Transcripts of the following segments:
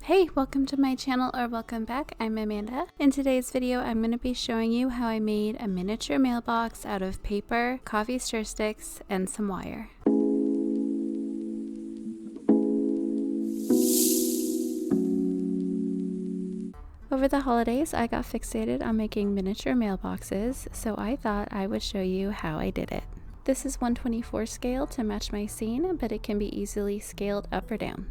Hey, welcome to my channel, or welcome back. I'm Amanda. In today's video, I'm going to be showing you how I made a miniature mailbox out of paper, coffee stir sticks, and some wire. Over the holidays, I got fixated on making miniature mailboxes, so I thought I would show you how I did it. This is 1/24 scale to match my scene, but it can be easily scaled up or down.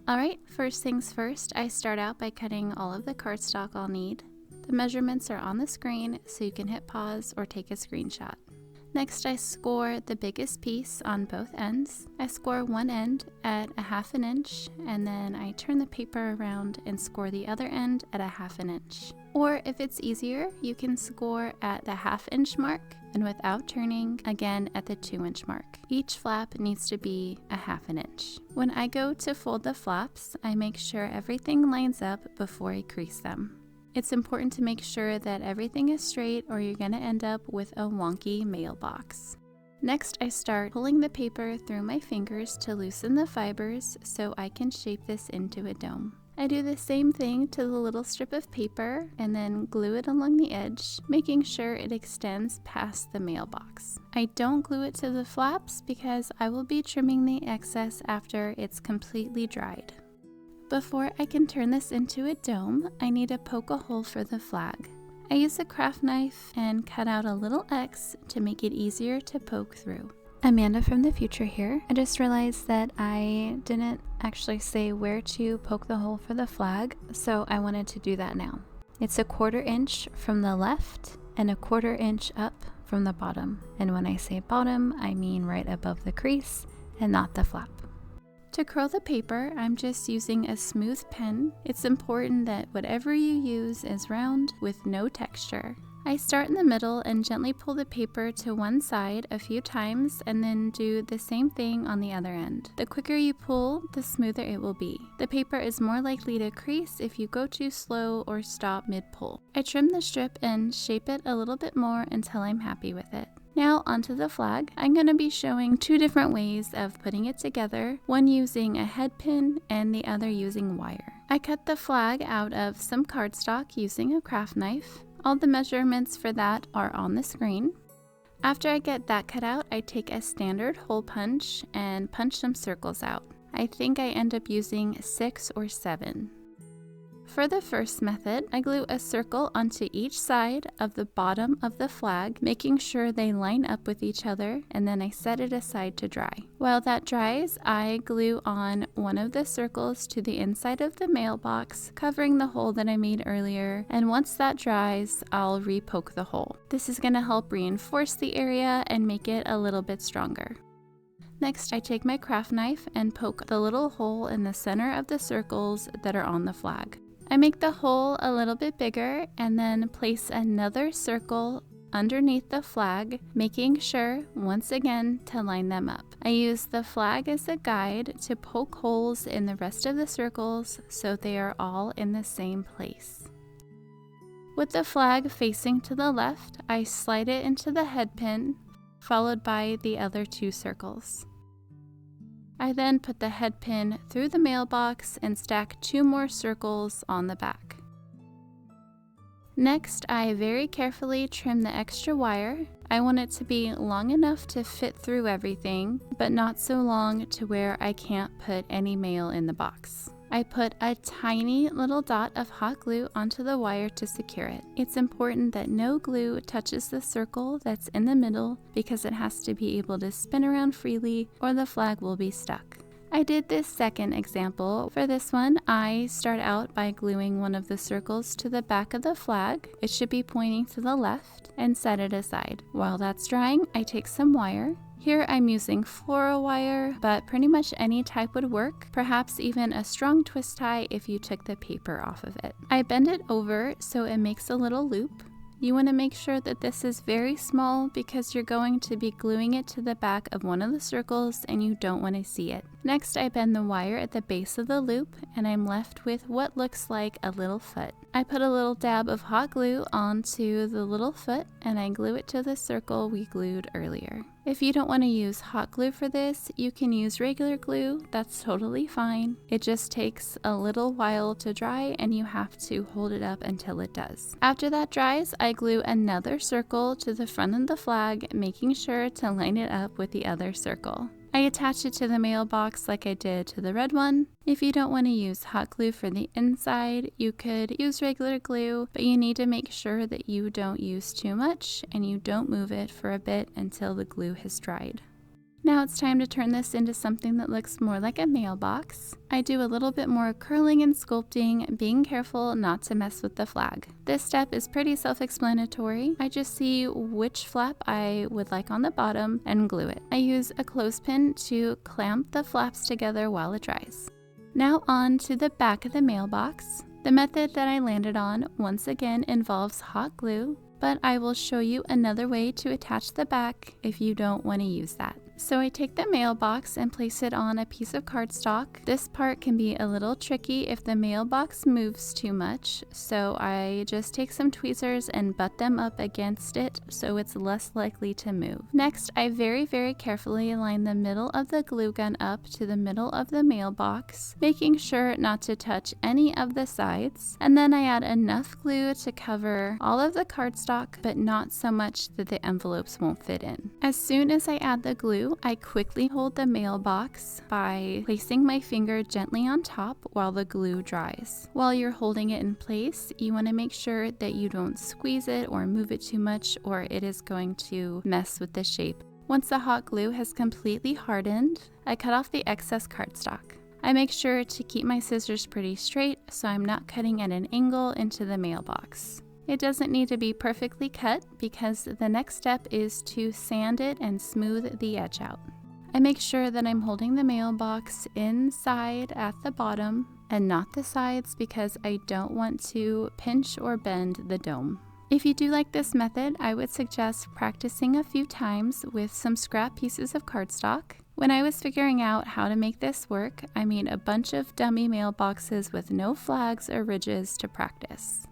Alright, first things first, I start out by cutting all of the cardstock I'll need. The measurements are on the screen, so you can hit pause or take a screenshot. Next, I score the biggest piece on both ends. I score one end at a 1/2 inch, and then I turn the paper around and score the other end at a 1/2 inch. Or if it's easier, you can score at the 1/2 inch mark, and without turning, again at the 2 inch mark. Each flap needs to be a 1/2 inch. When I go to fold the flaps, I make sure everything lines up before I crease them. It's important to make sure that everything is straight, or you're going to end up with a wonky mailbox. Next, I start pulling the paper through my fingers to loosen the fibers so I can shape this into a dome. I do the same thing to the little strip of paper and then glue it along the edge, making sure it extends past the mailbox. I don't glue it to the flaps because I will be trimming the excess after it's completely dried. Before I can turn this into a dome, I need to poke a hole for the flag. I use a craft knife and cut out a little X to make it easier to poke through. Amanda from the future here. I just realized that I didn't actually say where to poke the hole for the flag, so I wanted to do that now. It's a 1/4 inch from the left and a 1/4 inch up from the bottom. And when I say bottom, I mean right above the crease and not the flap. To curl the paper, I'm just using a smooth pen. It's important that whatever you use is round with no texture. I start in the middle and gently pull the paper to one side a few times and then do the same thing on the other end. The quicker you pull, the smoother it will be. The paper is more likely to crease if you go too slow or stop mid-pull. I trim the strip and shape it a little bit more until I'm happy with it. Now onto the flag. I'm going to be showing 2 different ways of putting it together, one using a head pin and the other using wire. I cut the flag out of some cardstock using a craft knife. All the measurements for that are on the screen. After I get that cut out, I take a standard hole punch and punch some circles out. I think I end up using 6 or 7. For the first method, I glue a circle onto each side of the bottom of the flag, making sure they line up with each other, and then I set it aside to dry. While that dries, I glue on one of the circles to the inside of the mailbox, covering the hole that I made earlier, and once that dries, I'll re-poke the hole. This is going to help reinforce the area and make it a little bit stronger. Next, I take my craft knife and poke the little hole in the center of the circles that are on the flag. I make the hole a little bit bigger and then place another circle underneath the flag, making sure, once again, to line them up. I use the flag as a guide to poke holes in the rest of the circles so they are all in the same place. With the flag facing to the left, I slide it into the head pin, followed by the other 2 circles. I then put the head pin through the mailbox and stack 2 more circles on the back. Next, I very carefully trim the extra wire. I want it to be long enough to fit through everything, but not so long to where I can't put any mail in the box. I put a tiny little dot of hot glue onto the wire to secure it. It's important that no glue touches the circle that's in the middle because it has to be able to spin around freely or the flag will be stuck. I did this second example. For this one, I start out by gluing one of the circles to the back of the flag. It should be pointing to the left, and set it aside. While that's drying, I take some wire. Here I'm using floral wire, but pretty much any type would work, perhaps even a strong twist tie if you took the paper off of it. I bend it over so it makes a little loop. You want to make sure that this is very small because you're going to be gluing it to the back of one of the circles and you don't want to see it. Next, I bend the wire at the base of the loop and I'm left with what looks like a little foot. I put a little dab of hot glue onto the little foot and I glue it to the circle we glued earlier. If you don't want to use hot glue for this, you can use regular glue. That's totally fine. It just takes a little while to dry and you have to hold it up until it does. After that dries, I glue another circle to the front of the flag, making sure to line it up with the other circle. I attach it to the mailbox like I did to the red one. If you don't want to use hot glue for the inside, you could use regular glue, but you need to make sure that you don't use too much and you don't move it for a bit until the glue has dried. Now it's time to turn this into something that looks more like a mailbox. I do a little bit more curling and sculpting, being careful not to mess with the flag. This step is pretty self-explanatory. I just see which flap I would like on the bottom and glue it. I use a clothespin to clamp the flaps together while it dries. Now on to the back of the mailbox. The method that I landed on once again involves hot glue, but I will show you another way to attach the back if you don't want to use that. So I take the mailbox and place it on a piece of cardstock. This part can be a little tricky if the mailbox moves too much, so I just take some tweezers and butt them up against it so it's less likely to move. Next, I very carefully align the middle of the glue gun up to the middle of the mailbox, making sure not to touch any of the sides, and then I add enough glue to cover all of the cardstock, but not so much that the envelopes won't fit in. As soon as I add the glue, I quickly hold the mailbox by placing my finger gently on top while the glue dries. While you're holding it in place, you want to make sure that you don't squeeze it or move it too much, or it is going to mess with the shape. Once the hot glue has completely hardened, I cut off the excess cardstock. I make sure to keep my scissors pretty straight so I'm not cutting at an angle into the mailbox. It doesn't need to be perfectly cut because the next step is to sand it and smooth the edge out. I make sure that I'm holding the mailbox inside at the bottom and not the sides because I don't want to pinch or bend the dome. If you do like this method, I would suggest practicing a few times with some scrap pieces of cardstock. When I was figuring out how to make this work, I made a bunch of dummy mailboxes with no flags or ridges to practice.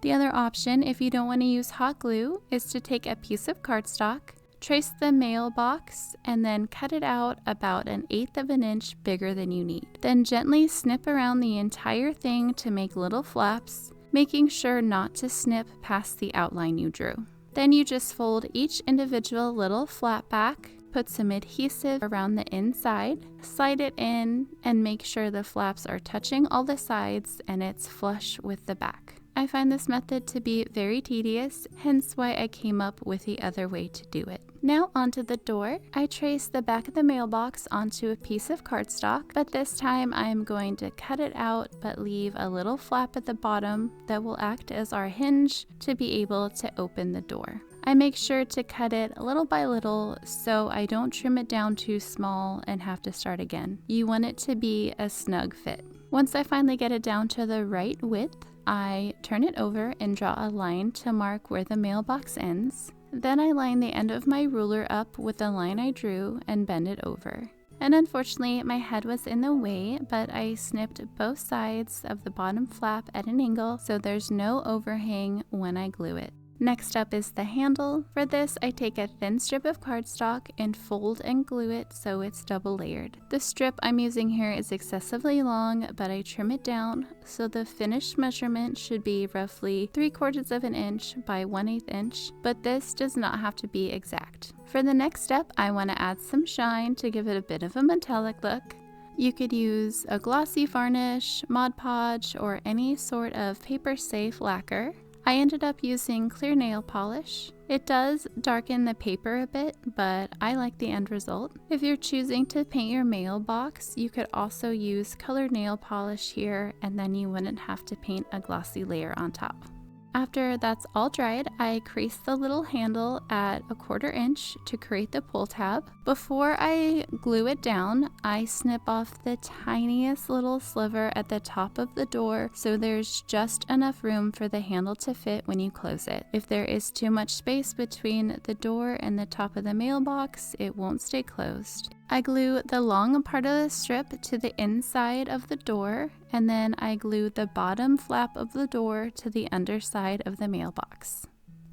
The other option, if you don't want to use hot glue, is to take a piece of cardstock, trace the mailbox, and then cut it out about 1/8 of an inch bigger than you need. Then gently snip around the entire thing to make little flaps, making sure not to snip past the outline you drew. Then you just fold each individual little flap back, put some adhesive around the inside, slide it in, and make sure the flaps are touching all the sides and it's flush with the back. I find this method to be very tedious, hence why I came up with the other way to do it. Now onto the door. I trace the back of the mailbox onto a piece of cardstock, but this time I'm going to cut it out but leave a little flap at the bottom that will act as our hinge to be able to open the door. I make sure to cut it little by little so I don't trim it down too small and have to start again. You want it to be a snug fit. Once I finally get it down to the right width, I turn it over and draw a line to mark where the mailbox ends. Then I line the end of my ruler up with the line I drew and bend it over. And unfortunately, my head was in the way, but I snipped both sides of the bottom flap at an angle so there's no overhang when I glue it. Next up is the handle. For this, I take a thin strip of cardstock and fold and glue it so it's double layered. The strip I'm using here is excessively long, but I trim it down so the finished measurement should be roughly 3/4 of an inch by 1/8 inch, but this does not have to be exact. For the next step, I want to add some shine to give it a bit of a metallic look. You could use a glossy varnish, Mod Podge, or any sort of paper-safe lacquer. I ended up using clear nail polish. It does darken the paper a bit, but I like the end result. If you're choosing to paint your mailbox, you could also use colored nail polish here, and then you wouldn't have to paint a glossy layer on top. After that's all dried, I crease the little handle at 1/4 inch to create the pull tab. Before I glue it down, I snip off the tiniest little sliver at the top of the door so there's just enough room for the handle to fit when you close it. If there is too much space between the door and the top of the mailbox, it won't stay closed. I glue the long part of the strip to the inside of the door, and then I glue the bottom flap of the door to the underside of the mailbox.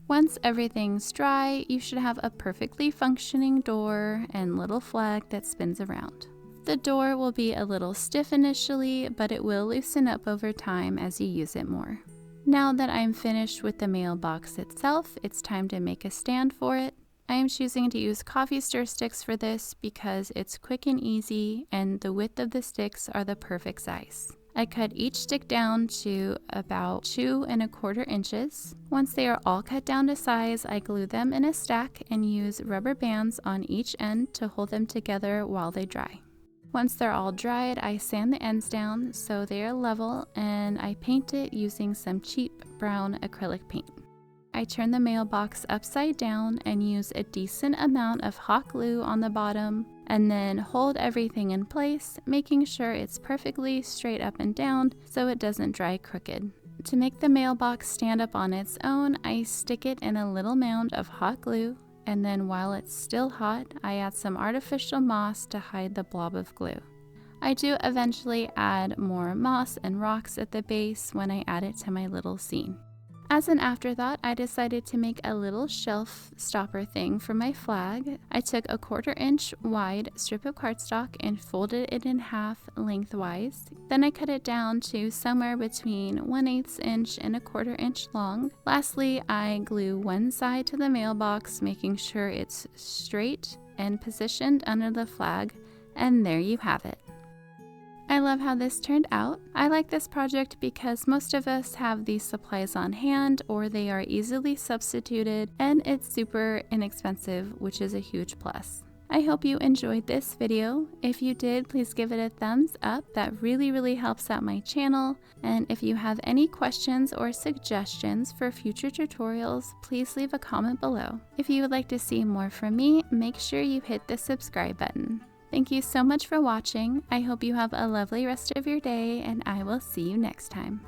Once everything's dry, you should have a perfectly functioning door and little flag that spins around. The door will be a little stiff initially, but it will loosen up over time as you use it more. Now that I'm finished with the mailbox itself, it's time to make a stand for it. I am choosing to use coffee stir sticks for this because it's quick and easy, and the width of the sticks are the perfect size. I cut each stick down to about 2 1/4 inches. Once they are all cut down to size, I glue them in a stack and use rubber bands on each end to hold them together while they dry. Once they're all dried, I sand the ends down so they are level, and I paint it using some cheap brown acrylic paint. I turn the mailbox upside down and use a decent amount of hot glue on the bottom, and then hold everything in place, making sure it's perfectly straight up and down so it doesn't dry crooked. To make the mailbox stand up on its own, I stick it in a little mound of hot glue, and then while it's still hot, I add some artificial moss to hide the blob of glue. I do eventually add more moss and rocks at the base when I add it to my little scene. As an afterthought, I decided to make a little shelf stopper thing for my flag. I took a 1/4 inch wide strip of cardstock and folded it in half lengthwise. Then I cut it down to somewhere between 1/8 inch and 1/4 inch long. Lastly, I glue one side to the mailbox, making sure it's straight and positioned under the flag, and there you have it. I love how this turned out. I like this project because most of us have these supplies on hand, or they are easily substituted, and it's super inexpensive, which is a huge plus. I hope you enjoyed this video. If you did, please give it a thumbs up. That really helps out my channel. And if you have any questions or suggestions for future tutorials, please leave a comment below. If you would like to see more from me, make sure you hit the subscribe button. Thank you so much for watching. I hope you have a lovely rest of your day, and I will see you next time.